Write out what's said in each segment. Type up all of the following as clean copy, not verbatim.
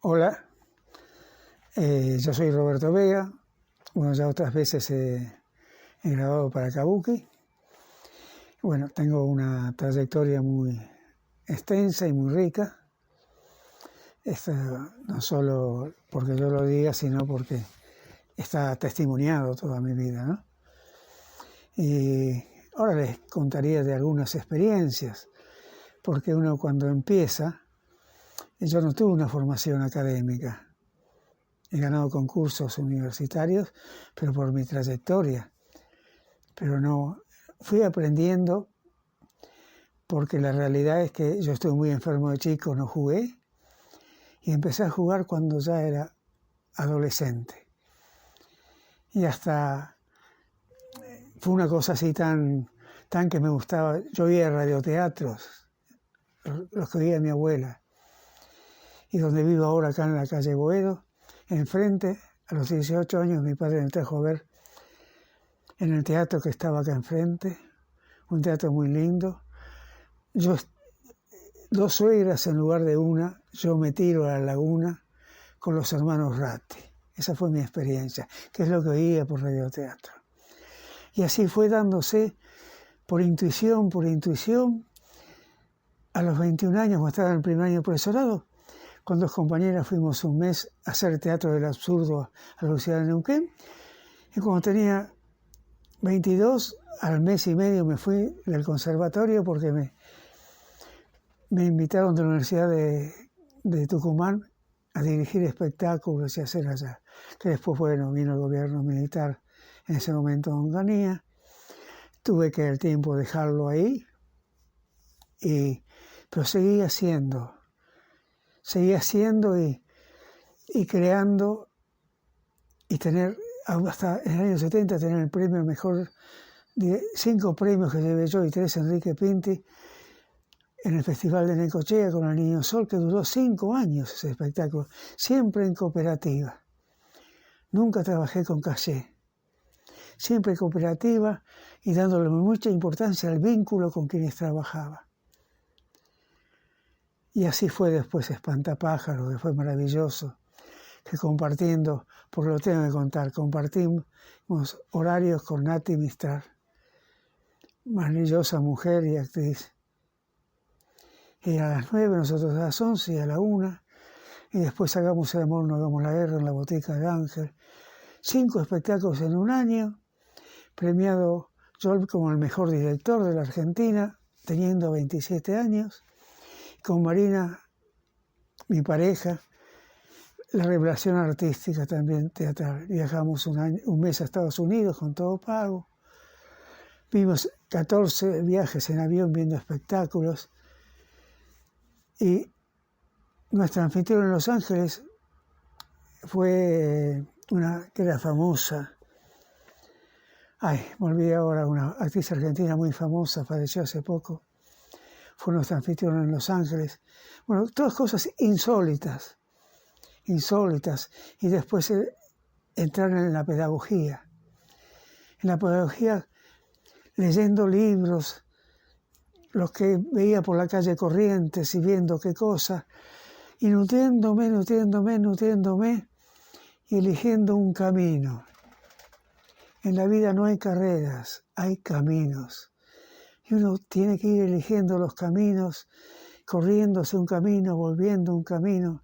Hola, yo soy Roberto Vega. Bueno, ya otras veces he grabado para Kabuki. Bueno, tengo una trayectoria muy extensa y muy rica. No solo porque yo lo diga, sino porque está testimoniado toda mi vida, ¿no? Y ahora les contaría de algunas experiencias, porque uno cuando empieza, yo no tuve una formación académica. He ganado concursos universitarios, pero por mi trayectoria. Pero no, fui aprendiendo porque la realidad es que yo estuve muy enfermo de chico, no jugué, y empecé a jugar cuando ya era adolescente. Y hasta fue una cosa así tan que me gustaba. Yo oía radioteatros, los que oía mi abuela. Y donde vivo ahora, acá en la calle Boedo, enfrente, a los 18 años, mi padre me trajo a ver en el teatro que estaba acá enfrente, un teatro muy lindo. Dos suegras en lugar de una, yo me tiro a la laguna con los hermanos Ratti. Esa fue mi experiencia, que es lo que oía por radioteatro. Y así fue dándose por intuición. A los 21 años, cuando estaba en el primer año de profesorado, con dos compañeras fuimos un mes a hacer teatro del absurdo a la Universidad de Neuquén. Y cuando tenía 22, al mes y medio me fui del conservatorio porque me invitaron de la Universidad de Tucumán a dirigir espectáculos y hacer allá. Que después, bueno, vino el gobierno militar en ese momento en Onganía. Tuve que el tiempo dejarlo ahí, pero seguí haciendo y creando y tener, hasta en el año 70, tener el premio mejor, 5 premios que llevé yo y 3 Enrique Pinti, en el Festival de Necochea con el Niño Sol, que duró 5 años ese espectáculo, siempre en cooperativa. Nunca trabajé con caché, siempre cooperativa y dándole mucha importancia al vínculo con quienes trabajaba. Y así fue después Espantapájaros, que fue maravilloso, que compartiendo, porque lo tengo que contar, compartimos horarios con Nati Mistral, maravillosa mujer y actriz. Y a las 9, nosotros a las 11 y a la 1, y después Hagamos el amor, no hagamos la guerra en la Botica de Ángel. 5 espectáculos en un año, premiado yo como el mejor director de la Argentina, teniendo 27 años, con Marina, mi pareja, la revelación artística también teatral. Viajamos un mes a Estados Unidos con todo pago. Vimos 14 viajes en avión viendo espectáculos. Y nuestra anfitriona en Los Ángeles fue una que era famosa. Me olvidé ahora, una actriz argentina muy famosa, falleció hace poco. Fue nuestra anfitriona en Los Ángeles. Bueno, todas cosas insólitas. Y después entrar en la pedagogía. En la pedagogía, leyendo libros, los que veía por la calle Corrientes y viendo qué cosa, y nutriéndome, y eligiendo un camino. En la vida no hay carreras, hay caminos. Y uno tiene que ir eligiendo los caminos, corriéndose un camino, volviendo un camino.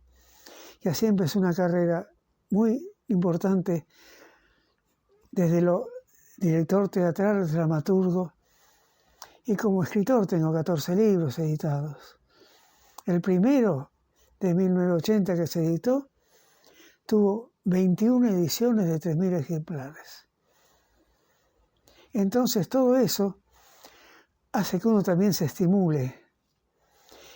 Y así empezó una carrera muy importante desde lo director teatral, dramaturgo, y como escritor tengo 14 libros editados. El primero, de 1980 que se editó, tuvo 21 ediciones de 3.000 ejemplares. Entonces todo eso hace que uno también se estimule.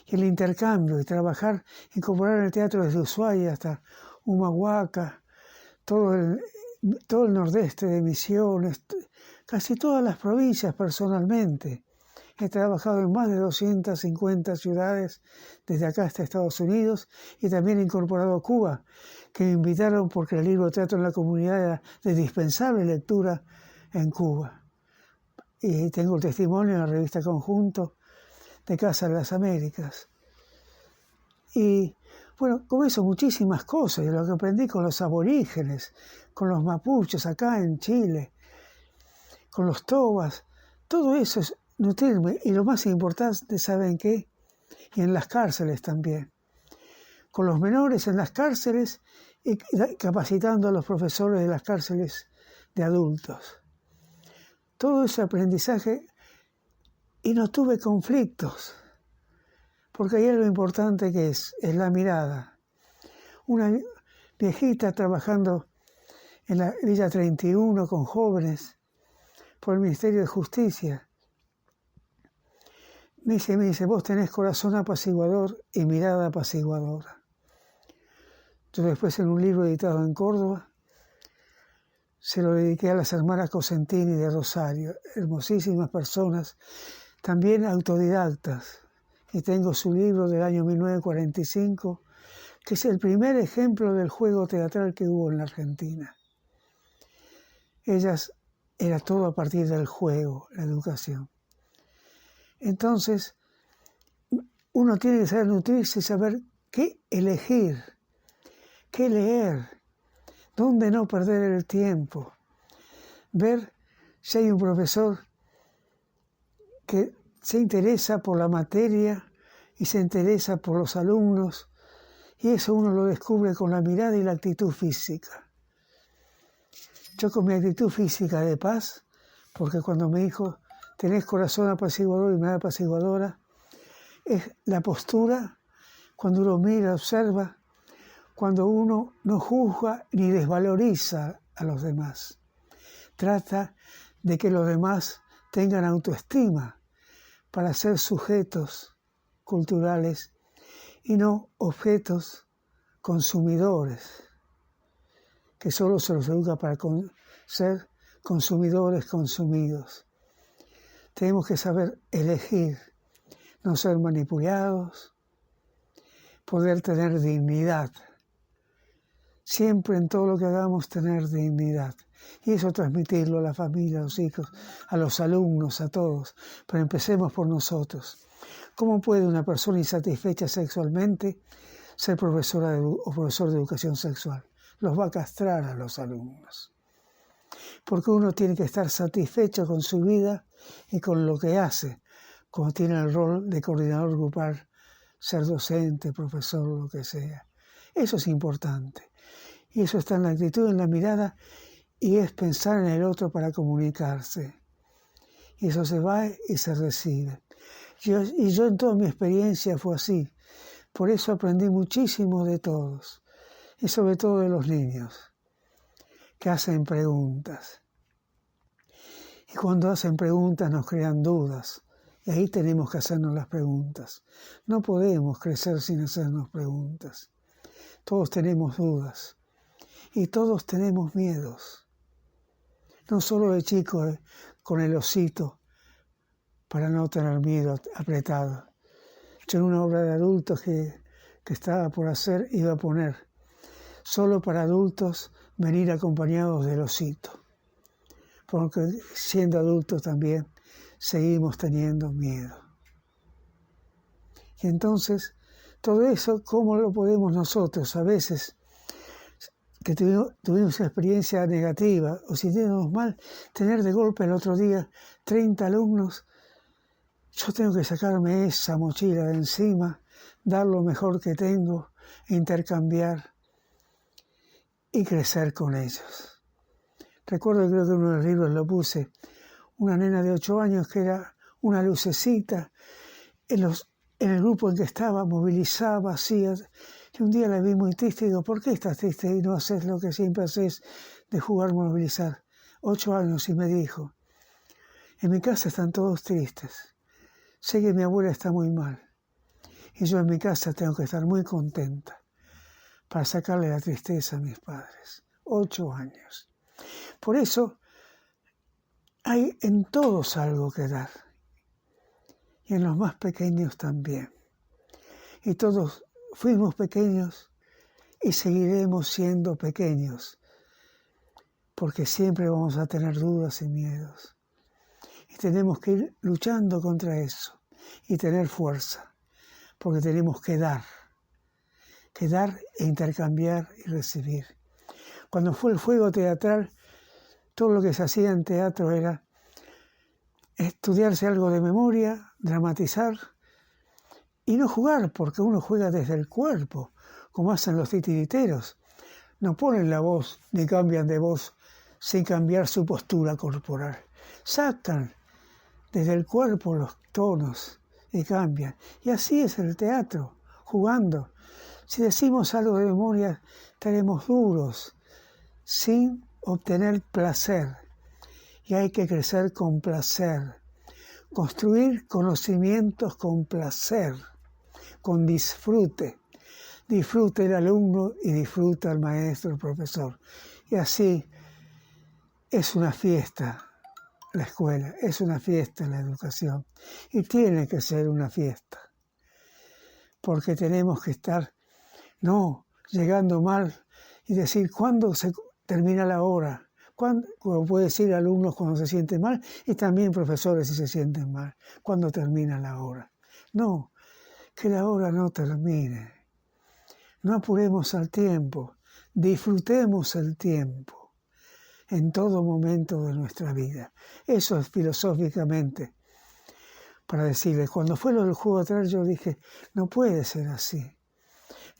Y el intercambio, y trabajar, incorporar el teatro desde Ushuaia hasta Humahuaca, todo el nordeste de Misiones, casi todas las provincias personalmente. He trabajado en más de 250 ciudades, desde acá hasta Estados Unidos, y también he incorporado Cuba, que me invitaron porque el libro Teatro en la Comunidad era de dispensable lectura en Cuba. Y tengo el testimonio en la revista Conjunto de Casa de las Américas. Y bueno, con eso muchísimas cosas, y lo que aprendí con los aborígenes, con los mapuches acá en Chile, con los tobas, todo eso es nutrirme. Y lo más importante, ¿saben qué? Y en las cárceles también. Con los menores en las cárceles y capacitando a los profesores de las cárceles de adultos. Todo ese aprendizaje, y no tuve conflictos, porque ahí es lo importante que es la mirada. Una viejita trabajando en la Villa 31 con jóvenes por el Ministerio de Justicia, me dice, vos tenés corazón apaciguador y mirada apaciguadora. Yo después, en un libro editado en Córdoba, se lo dediqué a las hermanas Cosentini de Rosario, hermosísimas personas, también autodidactas. Y tengo su libro del año 1945, que es el primer ejemplo del juego teatral que hubo en la Argentina. Ellas, era todo a partir del juego, la educación. Entonces, uno tiene que saber nutrirse y saber qué elegir, qué leer, dónde no perder el tiempo. Ver si hay un profesor que se interesa por la materia y se interesa por los alumnos, y eso uno lo descubre con la mirada y la actitud física. Yo con mi actitud física de paz, porque cuando me dijo, tenés corazón apaciguador y mirada apaciguadora, es la postura, cuando uno mira, observa, cuando uno no juzga ni desvaloriza a los demás. Trata de que los demás tengan autoestima para ser sujetos culturales y no objetos consumidores, que solo se los educa para ser consumidores consumidos. Tenemos que saber elegir, no ser manipulados, poder tener dignidad. Siempre en todo lo que hagamos tener dignidad. Y eso transmitirlo a la familia, a los hijos, a los alumnos, a todos. Pero empecemos por nosotros. ¿Cómo puede una persona insatisfecha sexualmente ser profesora o profesor de educación sexual? Los va a castrar a los alumnos. Porque uno tiene que estar satisfecho con su vida y con lo que hace, como tiene el rol de coordinador grupal, ser docente, profesor, lo que sea. Eso es importante. Y eso está en la actitud, en la mirada, y es pensar en el otro para comunicarse. Y eso se va y se recibe. Yo en toda mi experiencia fue así. Por eso aprendí muchísimo de todos. Y sobre todo de los niños, que hacen preguntas. Y cuando hacen preguntas nos crean dudas. Y ahí tenemos que hacernos las preguntas. No podemos crecer sin hacernos preguntas. Todos tenemos dudas. Y todos tenemos miedos. No solo de chico con el osito para no tener miedo apretado. Yo en una obra de adultos que estaba por hacer iba a poner solo para adultos venir acompañados del osito. Porque siendo adultos también seguimos teniendo miedo. Y entonces, todo eso, ¿cómo lo podemos nosotros? A veces que tuvimos una experiencia negativa o sintiéndonos mal, tener de golpe el otro día 30 alumnos, yo tengo que sacarme esa mochila de encima, dar lo mejor que tengo, intercambiar y crecer con ellos. Recuerdo, creo que en uno de los libros lo puse, una nena de 8 años que era una lucecita, en el grupo en que estaba, movilizaba, hacía. Y un día la vi muy triste y digo, ¿por qué estás triste y no haces lo que siempre haces de jugar, movilizar? 8 años, y me dijo, en mi casa están todos tristes. Sé que mi abuela está muy mal. Y yo en mi casa tengo que estar muy contenta para sacarle la tristeza a mis padres. 8 años. Por eso hay en todos algo que dar. Y en los más pequeños también. Y todos fuimos pequeños y seguiremos siendo pequeños, porque siempre vamos a tener dudas y miedos. Y tenemos que ir luchando contra eso y tener fuerza, porque tenemos que dar. que dar e intercambiar y recibir. Cuando fue el juego teatral, todo lo que se hacía en teatro era estudiarse algo de memoria, dramatizar y no jugar, porque uno juega desde el cuerpo, como hacen los titiriteros. No ponen la voz ni cambian de voz sin cambiar su postura corporal. Sacan desde el cuerpo los tonos y cambian. Y así es el teatro, jugando. Si decimos algo de memoria, estaremos duros, sin obtener placer. Y hay que crecer con placer. Construir conocimientos con placer, con disfrute. Disfruta el alumno y disfruta el maestro, el profesor. Y así es una fiesta la escuela, es una fiesta la educación. Y tiene que ser una fiesta. Porque tenemos que estar, no llegando mal y decir cuándo se termina la hora. Como puede decir alumnos cuando se sienten mal y también profesores si se sienten mal. Cuándo termina la hora. No, que la hora no termine. No apuremos al tiempo, disfrutemos el tiempo en todo momento de nuestra vida. Eso es filosóficamente para decirles. Cuando fue lo del juego teatral yo dije, no puede ser así,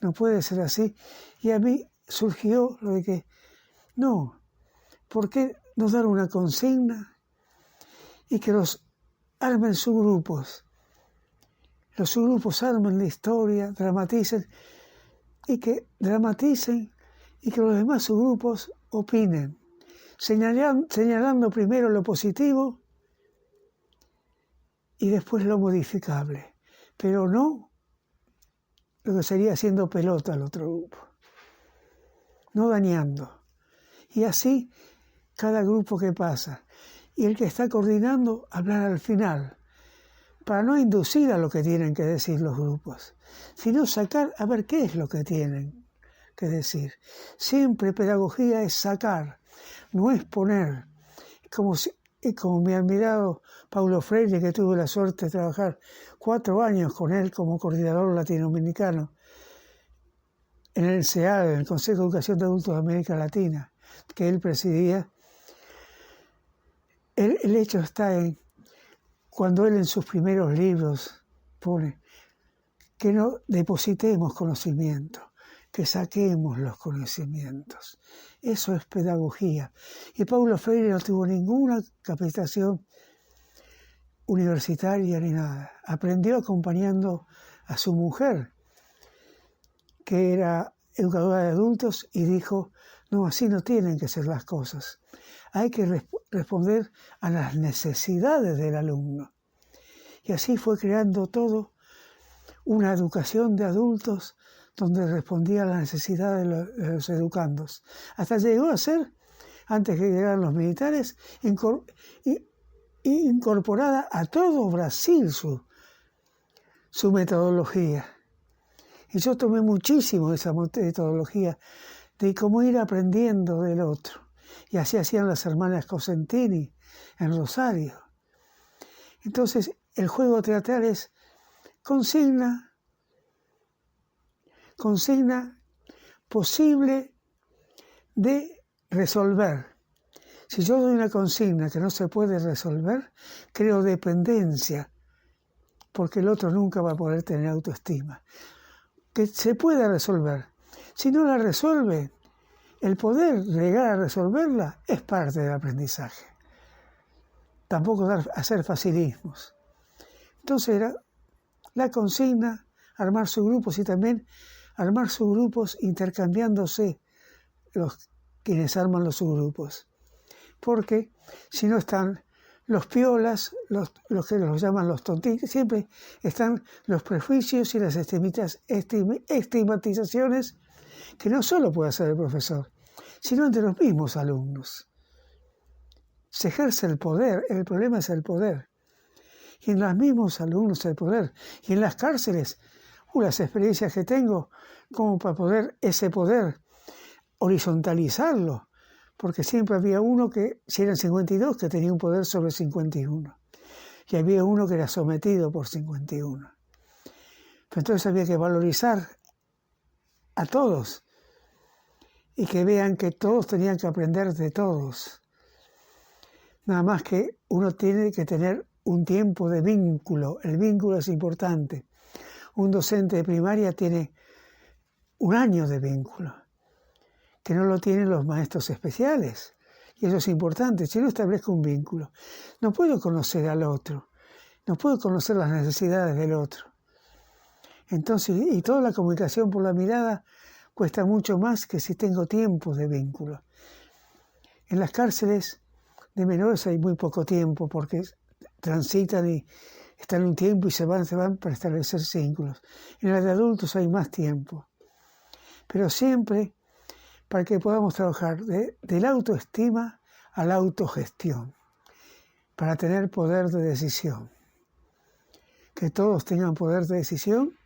no puede ser así. Y a mí surgió lo de que, no, ¿por qué no dar una consigna y que los armen subgrupos? Los subgrupos armen la historia, dramaticen, y que dramaticen y que los demás subgrupos opinen, señalando primero lo positivo y después lo modificable, pero no lo que sería haciendo pelota al otro grupo, no dañando. Y así cada grupo que pasa. Y el que está coordinando, hablar al final, para no inducir a lo que tienen que decir los grupos, sino sacar a ver qué es lo que tienen que decir. Siempre pedagogía es sacar, no es poner. Como mi admirado Paulo Freire, que tuve la suerte de trabajar 4 años con él como coordinador latinoamericano en el CEAD, en el Consejo de Educación de Adultos de América Latina, que él presidía. El hecho está en cuando él en sus primeros libros pone que no depositemos conocimiento, que saquemos los conocimientos. Eso es pedagogía. Y Paulo Freire no tuvo ninguna capacitación universitaria ni nada. Aprendió acompañando a su mujer, que era educadora de adultos, y dijo, no, así no tienen que ser las cosas. Hay que responder a las necesidades del alumno. Y así fue creando todo una educación de adultos donde respondía a las necesidades de los educandos. Hasta llegó a ser, antes que llegaran los militares, incorporada a todo Brasil su metodología. Y yo tomé muchísimo de esa metodología de cómo ir aprendiendo del otro. Y así hacían las hermanas Cosentini en Rosario. Entonces, el juego teatral es consigna posible de resolver. Si yo doy una consigna que no se puede resolver, creo dependencia, porque el otro nunca va a poder tener autoestima. Que se pueda resolver. Si no la resuelve, el poder llegar a resolverla es parte del aprendizaje. Tampoco hacer facilismos. Entonces era la consigna, armar subgrupos y también armar subgrupos intercambiándose quienes arman los subgrupos. Porque si no están los piolas, los que los llaman los tontitos, siempre están los prejuicios y las estigmatizaciones que no solo puede hacer el profesor, sino entre los mismos alumnos. Se ejerce el poder, el problema es el poder. Y en los mismos alumnos el poder. Y en las cárceles, las experiencias que tengo como para poder ese poder horizontalizarlo. Porque siempre había uno que, si eran 52, que tenía un poder sobre 51. Y había uno que era sometido por 51. Pero entonces había que valorizar a todos y que vean que todos tenían que aprender de todos. Nada más que uno tiene que tener un tiempo de vínculo. El vínculo es importante. Un docente de primaria tiene un año de vínculo, que no lo tienen los maestros especiales. Y eso es importante. Si no establezco un vínculo, no puedo conocer al otro, no puedo conocer las necesidades del otro. Entonces, y toda la comunicación por la mirada cuesta mucho más que si tengo tiempo de vínculo. En las cárceles de menores hay muy poco tiempo porque transitan y están un tiempo y se van para establecer vínculos. En las de adultos hay más tiempo. Pero siempre para que podamos trabajar de la autoestima a la autogestión, para tener poder de decisión. Que todos tengan poder de decisión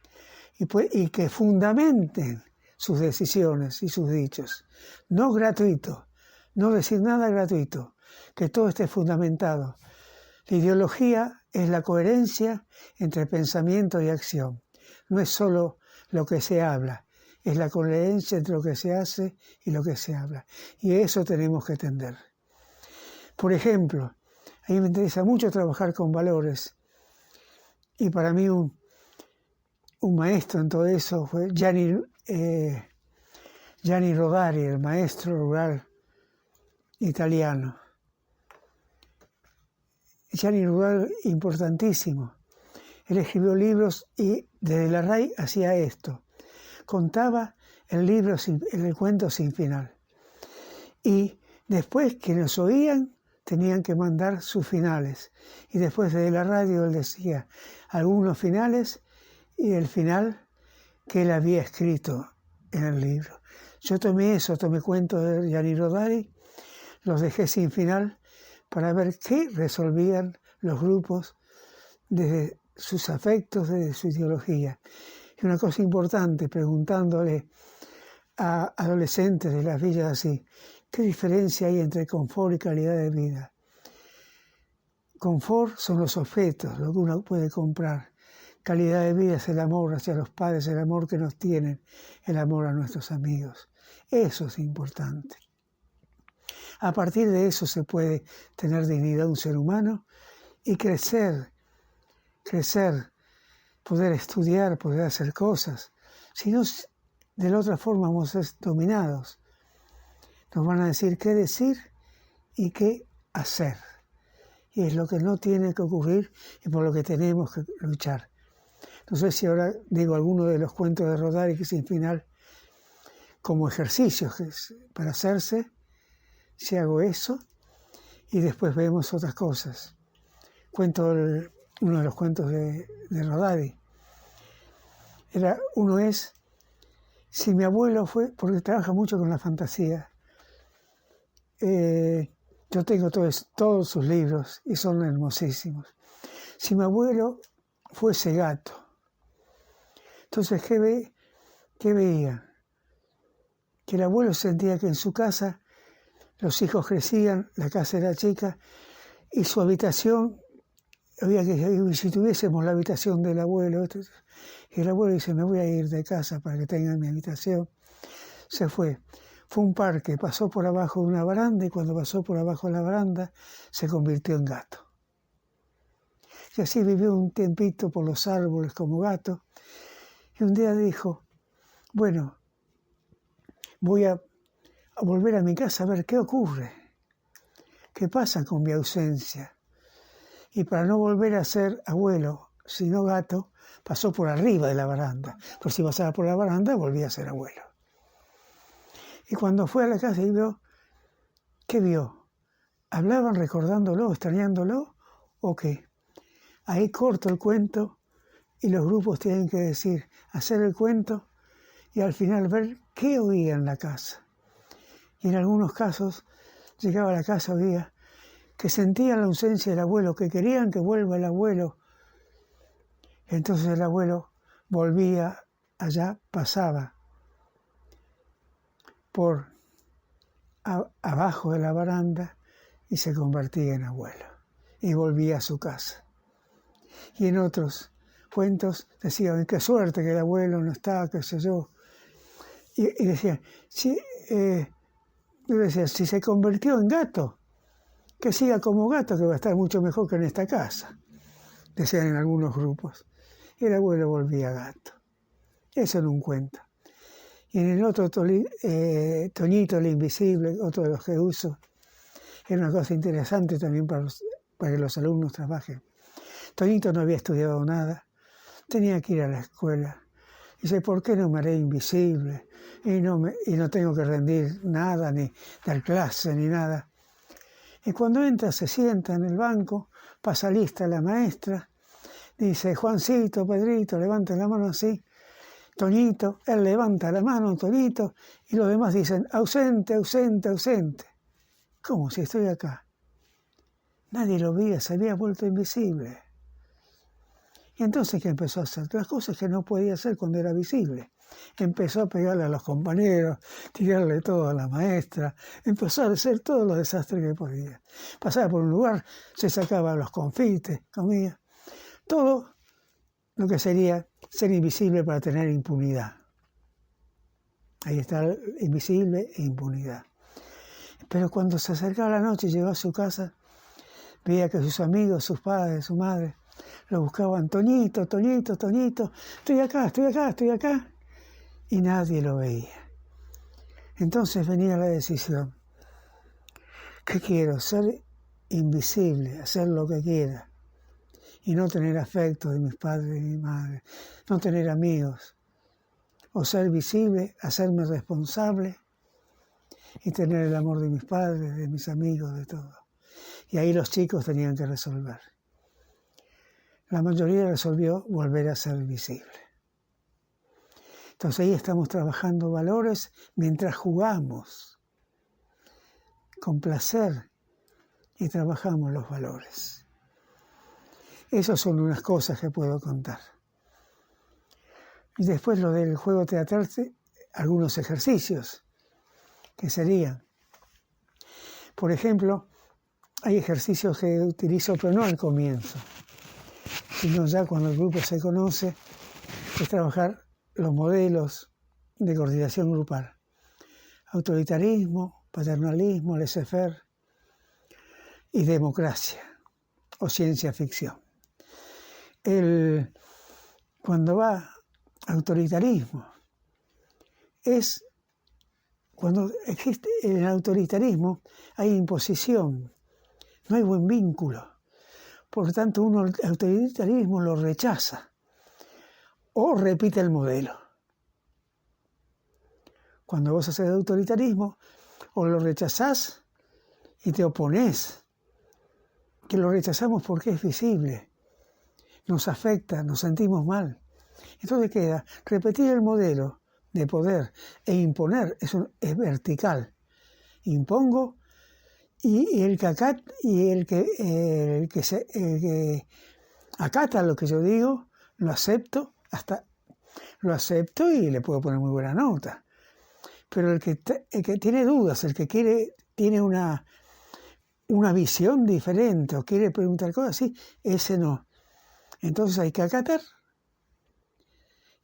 y que fundamenten sus decisiones y sus dichos. No gratuito, no decir nada gratuito, que todo esté fundamentado. La ideología es la coherencia entre pensamiento y acción. No es solo lo que se habla, es la coherencia entre lo que se hace y lo que se habla. Y eso tenemos que tender. Por ejemplo, a mí me interesa mucho trabajar con valores. Y para mí un maestro en todo eso fue Gianni Rodari, el maestro rural italiano. Gianni Rodari, importantísimo. Él escribió libros y desde la RAI hacía esto. Contaba el cuento sin final. Y después quienes oían tenían que mandar sus finales. Y después de la radio él decía algunos finales y el final que él había escrito en el libro. Yo tomé cuentos de Gianni Rodari, los dejé sin final para ver qué resolvían los grupos desde sus afectos, desde su ideología. Y una cosa importante, preguntándole a adolescentes de las villas así, ¿qué diferencia hay entre confort y calidad de vida? Confort son los objetos, lo que uno puede comprar. Calidad de vida es el amor hacia los padres, el amor que nos tienen, el amor a nuestros amigos. Eso es importante. A partir de eso se puede tener dignidad un ser humano y crecer, poder estudiar, poder hacer cosas. Si no, de la otra forma vamos a ser dominados. Nos van a decir qué decir y qué hacer. Y es lo que no tiene que ocurrir y por lo que tenemos que luchar. No sé si ahora digo alguno de los cuentos de Rodari que sin final como ejercicios para hacerse, si hago eso y después vemos otras cosas. Cuento uno de los cuentos de Rodari. Uno es, si mi abuelo fue, porque trabaja mucho con la fantasía, yo tengo todos sus libros y son hermosísimos. Si mi abuelo fuese gato, entonces, ¿qué veía? Que el abuelo sentía que en su casa los hijos crecían, la casa era chica, y su habitación, había que, si tuviésemos la habitación del abuelo, y el abuelo dice, me voy a ir de casa para que tengan mi habitación, se fue. Fue a un parque, pasó por abajo de una baranda, y cuando pasó por abajo de la baranda, se convirtió en gato. Y así vivió un tiempito por los árboles como gato, y un día dijo, bueno, voy a volver a mi casa a ver qué ocurre, qué pasa con mi ausencia. Y para no volver a ser abuelo, sino gato, pasó por arriba de la baranda. Por si pasaba por la baranda, volvía a ser abuelo. Y cuando fue a la casa y vio, ¿qué vio? ¿Hablaban recordándolo, extrañándolo o qué? Ahí corto el cuento y los grupos tienen que decir, hacer el cuento y al final ver qué oía en la casa. Y en algunos casos llegaba a la casa, oía que sentían la ausencia del abuelo, que querían que vuelva el abuelo. Entonces el abuelo volvía allá, pasaba por abajo de la baranda y se convertía en abuelo y volvía a su casa. Y en otros cuentos decían, qué suerte que el abuelo no está, qué sé yo. Y decían, yo decía, si se convirtió en gato, que siga como gato, que va a estar mucho mejor que en esta casa, decían en algunos grupos. Y el abuelo volvía gato. Eso en un cuento. Y en el otro, Toñito el Invisible, otro de los que uso, era una cosa interesante también para que los alumnos trabajen. Toñito no había estudiado nada, tenía que ir a la escuela. Dice, ¿por qué no me haré invisible? Y no tengo que rendir nada, ni dar clase, ni nada. Y cuando entra, se sienta en el banco, pasa lista la maestra, dice, Juancito, Pedrito, levanten la mano así. Toñito, él levanta la mano, Toñito, y los demás dicen, ausente, ausente, ausente. ¿Cómo si estoy acá? Nadie lo veía, se había vuelto invisible. Y entonces, ¿qué empezó a hacer? Las cosas que no podía hacer cuando era visible. Empezó a pegarle a los compañeros, tirarle todo a la maestra, empezó a hacer todos los desastres que podía. Pasaba por un lugar, se sacaba los confites, comía. Todo lo que sería ser invisible para tener impunidad. Ahí está invisible e impunidad. Pero cuando se acercaba la noche y llegó a su casa, veía que sus amigos, sus padres, su madre, lo buscaban, Toñito, Toñito, Toñito, estoy acá, estoy acá, estoy acá. Y nadie lo veía. Entonces venía la decisión. ¿Qué quiero? Ser invisible, hacer lo que quiera. Y no tener afecto de mis padres y mi madre. No tener amigos. O ser visible, hacerme responsable y tener el amor de mis padres, de mis amigos, de todo. Y ahí los chicos tenían que resolver. La mayoría resolvió volver a ser visible. Entonces ahí estamos trabajando valores mientras jugamos con placer y trabajamos los valores. Esas son unas cosas que puedo contar. Y después lo del juego teatral, algunos ejercicios que serían. Por ejemplo, hay ejercicios que utilizo, pero no al comienzo, sino ya cuando el grupo se conoce, es trabajar los modelos de coordinación grupal. Autoritarismo, paternalismo, laissez-faire y democracia o ciencia ficción. Cuando va autoritarismo, es cuando existe en el autoritarismo hay imposición, no hay buen vínculo. Por lo tanto, uno el autoritarismo lo rechaza o repite el modelo. Cuando vos haces autoritarismo, o lo rechazás y te oponés, que lo rechazamos porque es visible, nos afecta, nos sentimos mal. Entonces queda repetir el modelo de poder e imponer, es vertical. Impongo y el que acata lo que yo digo, lo acepto y le puedo poner muy buena nota. Pero el que tiene dudas, el que tiene una visión diferente o quiere preguntar cosas así, ese no. Entonces hay que acatar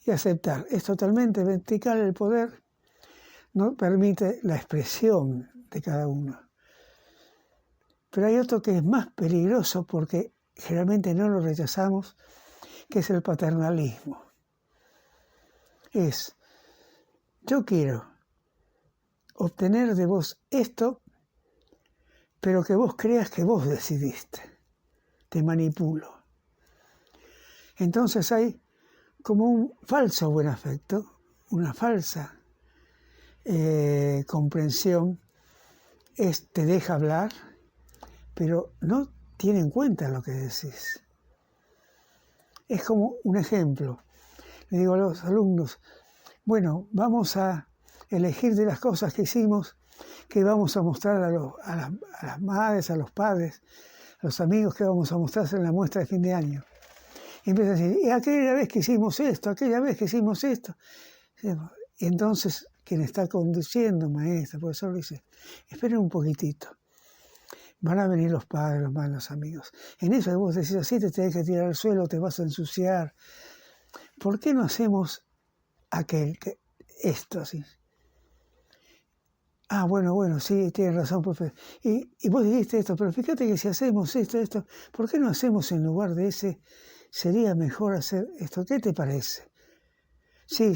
y aceptar. Es totalmente vertical el poder, no permite la expresión de cada uno. Pero hay otro que es más peligroso porque generalmente no lo rechazamos, que es el paternalismo. Yo quiero obtener de vos esto, pero que vos creas que vos decidiste. Te manipulo. Entonces hay como un falso buen afecto, una falsa comprensión, te deja hablar, pero no tiene en cuenta lo que decís. Es como un ejemplo. Le digo a los alumnos, bueno, vamos a elegir de las cosas que hicimos, que vamos a mostrar a las madres, a los padres, a los amigos, que vamos a mostrar en la muestra de fin de año. Y empieza a decir, y aquella vez que hicimos esto, aquella vez que hicimos esto. Y entonces quien está conduciendo, maestra, profesor, dice, esperen un poquitito. Van a venir los padres, van los amigos. En eso que vos decís así, te tenés que tirar al suelo, te vas a ensuciar. ¿Por qué no hacemos esto así? Bueno, sí, tienes razón, profe. Y vos dijiste esto, pero fíjate que si hacemos esto, ¿por qué no hacemos en lugar de ese? Sería mejor hacer esto. ¿Qué te parece? Sí.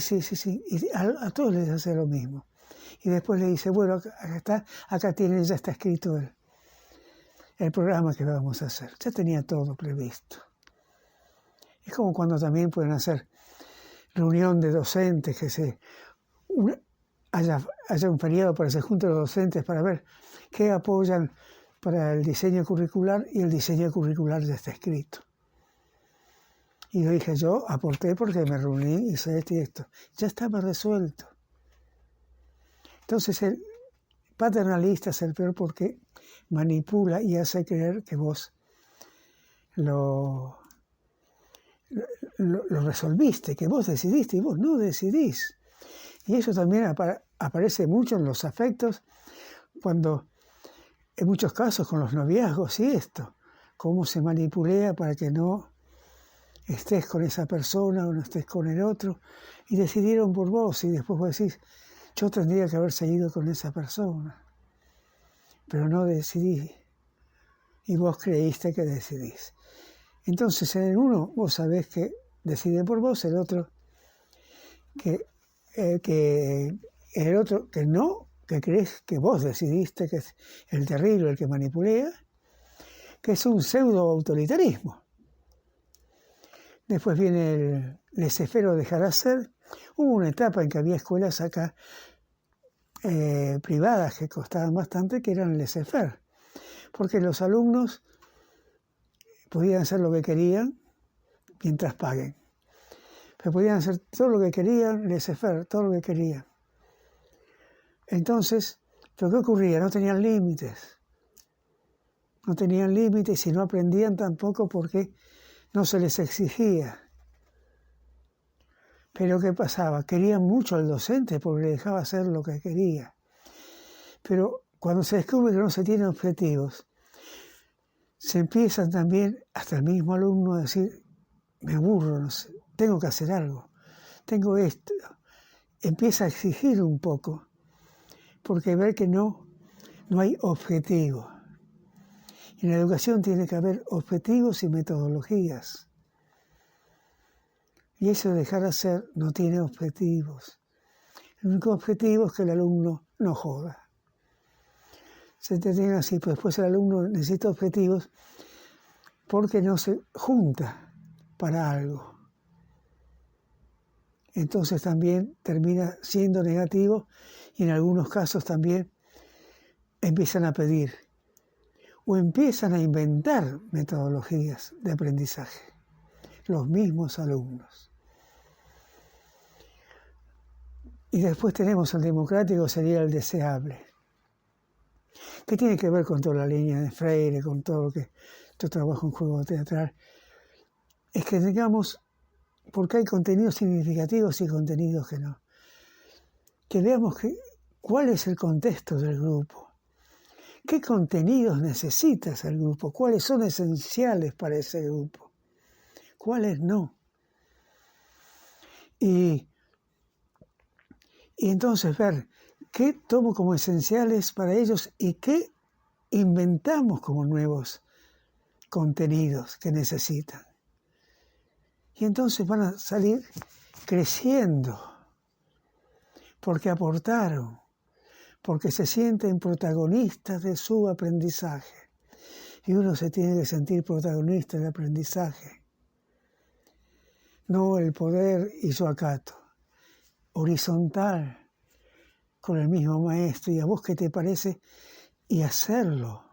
Y a todos les hace lo mismo. Y después le dice, bueno, acá tienen, ya está escrito el programa que vamos a hacer. Ya tenía todo previsto. Es como cuando también pueden hacer reunión de docentes, haya un feriado para que se junten los docentes para ver qué apoyan para el diseño curricular, y el diseño curricular ya está escrito. Y yo dije, yo aporté porque me reuní, hice esto y esto. Ya estaba resuelto. Entonces el paternalista es el peor porque manipula y hace creer que vos lo resolviste, que vos decidiste, y vos no decidís. Y eso también aparece mucho en los afectos, cuando en muchos casos con los noviazgos y esto, cómo se manipulea para que no estés con esa persona o no estés con el otro, y decidieron por vos, y después vos decís, yo tendría que haber seguido con esa persona, pero no decidí, y vos creíste que decidís. Entonces en el uno vos sabés que decide por vos, el otro que no, que crees que vos decidiste, que es el terrible, el que manipulea, que es un pseudo autoritarismo. Después viene el laissez-faire o dejar hacer. Hubo una etapa en que había escuelas acá privadas que costaban bastante, que eran laissez-faire, porque los alumnos podían hacer lo que querían mientras paguen. Pero podían hacer todo lo que querían, laissez-faire, todo lo que querían. Entonces, ¿pero qué ocurría? No tenían límites. No tenían límites y no aprendían tampoco porque no se les exigía. Pero ¿qué pasaba? Querían mucho al docente porque le dejaba hacer lo que quería. Pero cuando se descubre que no se tienen objetivos, se empiezan también, hasta el mismo alumno, a decir, me aburro, no sé, tengo que hacer algo, tengo esto. Empieza a exigir un poco, porque ve que no hay objetivo. En la educación tiene que haber objetivos y metodologías. Y eso de dejar hacer no tiene objetivos. El único objetivo es que el alumno no joda. Se entiende así, pues después el alumno necesita objetivos porque no se junta para algo. Entonces también termina siendo negativo y en algunos casos también empiezan a pedir o empiezan a inventar metodologías de aprendizaje, los mismos alumnos. Y después tenemos el democrático, sería el deseable, que tiene que ver con toda la línea de Freire, con todo lo que yo trabajo en juego teatral. Es que digamos, porque hay contenidos significativos y contenidos que no. Que veamos cuál es el contexto del grupo. ¿Qué contenidos necesitas el grupo? ¿Cuáles son esenciales para ese grupo? ¿Cuáles no? Y entonces ver qué tomo como esenciales para ellos y qué inventamos como nuevos contenidos que necesitan. Y entonces van a salir creciendo, porque aportaron, porque se sienten protagonistas de su aprendizaje. Y uno se tiene que sentir protagonista del aprendizaje. No el poder y su acato. Horizontal, con el mismo maestro. ¿Y a vos qué te parece? Y hacerlo,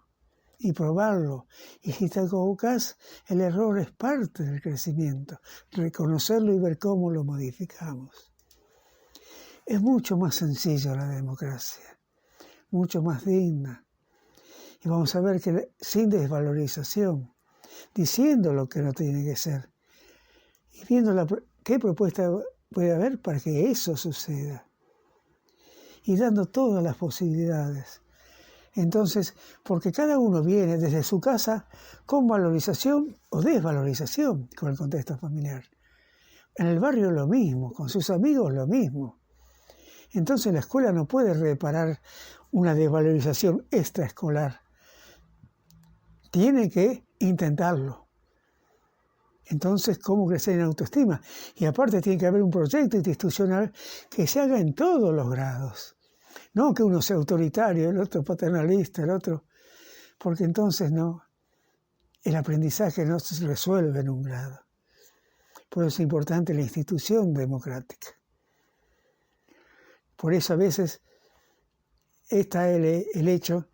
y probarlo. Y si te equivocas, el error es parte del crecimiento. Reconocerlo y ver cómo lo modificamos. Es mucho más sencillo la democracia, mucho más digna. Y vamos a ver que sin desvalorización, diciendo lo que no tiene que ser, y viendo qué propuesta puede haber para que eso suceda, y dando todas las posibilidades. Entonces, porque cada uno viene desde su casa con valorización o desvalorización con el contexto familiar. En el barrio lo mismo, con sus amigos lo mismo. Entonces la escuela no puede reparar una desvalorización extraescolar. Tiene que intentarlo. Entonces, ¿cómo crecer en autoestima? Y aparte tiene que haber un proyecto institucional que se haga en todos los grados. No que uno sea autoritario, el otro paternalista, el otro... Porque entonces no, el aprendizaje no se resuelve en un grado. Por eso es importante la institución democrática. Por eso a veces está el hecho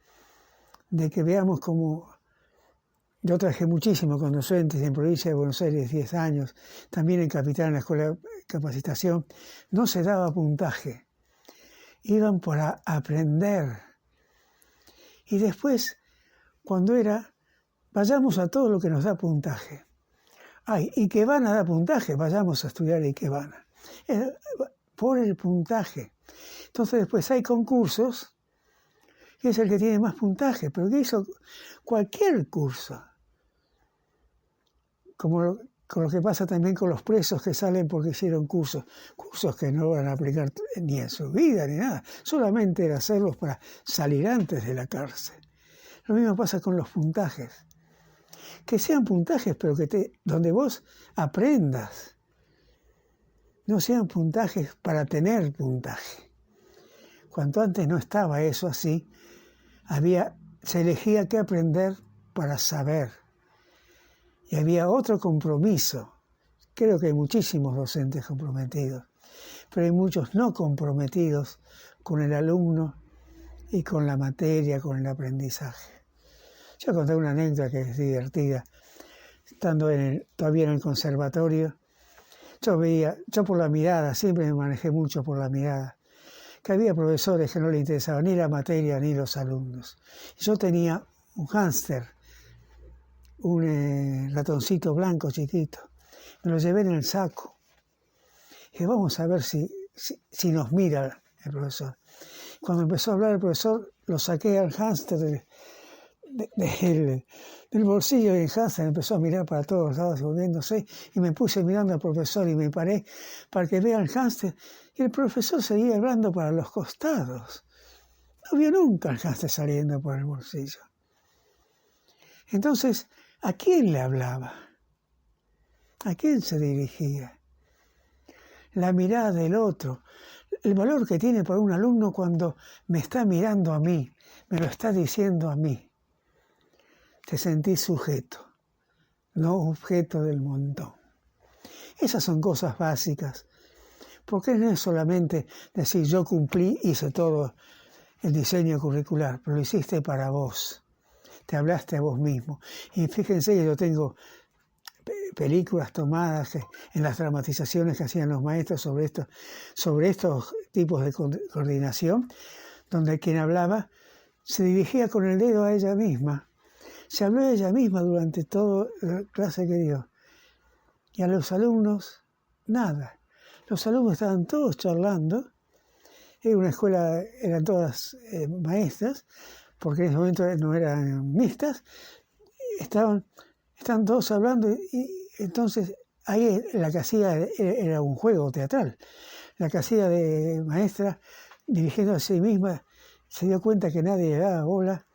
de que veamos como... Yo trabajé muchísimo con docentes en provincia de Buenos Aires, 10 años, también en Capital, en la Escuela de Capacitación. No se daba puntaje, iban para aprender. Y después, cuando era, vayamos a todo lo que nos da puntaje. Ay, y que van a dar puntaje, vayamos a estudiar y que van. Por el puntaje. Entonces después hay concursos, que es el que tiene más puntaje, pero que hizo cualquier curso. Como con lo que pasa también con los presos que salen porque hicieron cursos que no van a aplicar ni en su vida ni nada, solamente era hacerlos para salir antes de la cárcel. Lo mismo pasa con los puntajes. Que sean puntajes, pero donde vos aprendas. No sean puntajes para tener puntaje. Cuanto antes no estaba eso así, se elegía qué aprender para saber. Y había otro compromiso. Creo que hay muchísimos docentes comprometidos, pero hay muchos no comprometidos con el alumno y con la materia, con el aprendizaje. Yo conté una anécdota que es divertida. Estando todavía en el conservatorio, yo por la mirada, siempre me manejé mucho por la mirada, que había profesores que no les interesaba ni la materia ni los alumnos. Y yo tenía un hámster, un ratoncito blanco chiquito. Me lo llevé en el saco. Y dije, vamos a ver si nos mira el profesor. Cuando empezó a hablar el profesor, lo saqué al hámster del bolsillo, y el hámster empezó a mirar para todos lados, volviéndose, y me puse mirando al profesor y me paré para que vea el hámster. Y el profesor seguía hablando para los costados. No vio nunca al hámster saliendo por el bolsillo. Entonces, ¿a quién le hablaba? ¿A quién se dirigía? La mirada del otro, el valor que tiene para un alumno cuando me está mirando a mí, me lo está diciendo a mí. Te sentís sujeto, no objeto del montón. Esas son cosas básicas, porque no es solamente decir yo cumplí, hice todo el diseño curricular, pero lo hiciste para vos, te hablaste a vos mismo. Y fíjense que yo tengo películas tomadas en las dramatizaciones que hacían los maestros sobre estos tipos de coordinación, donde quien hablaba se dirigía con el dedo a ella misma. Se habló de ella misma durante toda la clase que dio. Y a los alumnos, nada. Los alumnos estaban todos charlando. Era una escuela, eran todas maestras, porque en ese momento no eran mixtas. Estaban todos hablando y entonces ahí la que hacía era un juego teatral. La que hacía de maestra, dirigiendo a sí misma, se dio cuenta que nadie le daba bola.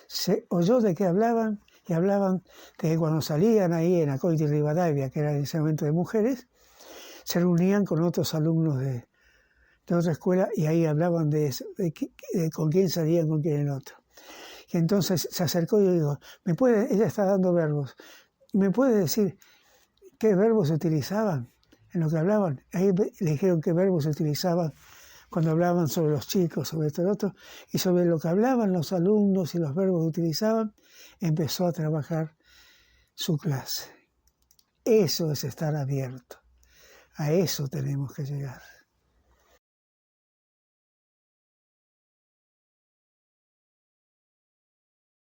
Se oyó de qué hablaban, y hablaban de que cuando salían ahí en Acoite y Rivadavia, que era en ese momento de mujeres, se reunían con otros alumnos de otra escuela y ahí hablaban de con quién salían, con quién el otro. Y entonces se acercó y yo digo, ella está dando verbos, ¿me puede decir qué verbos se utilizaban en lo que hablaban? Ahí le dijeron qué verbos se utilizaban cuando hablaban sobre los chicos, sobre esto y otro, y sobre lo que hablaban los alumnos y los verbos que utilizaban, empezó a trabajar su clase. Eso es estar abierto. A eso tenemos que llegar.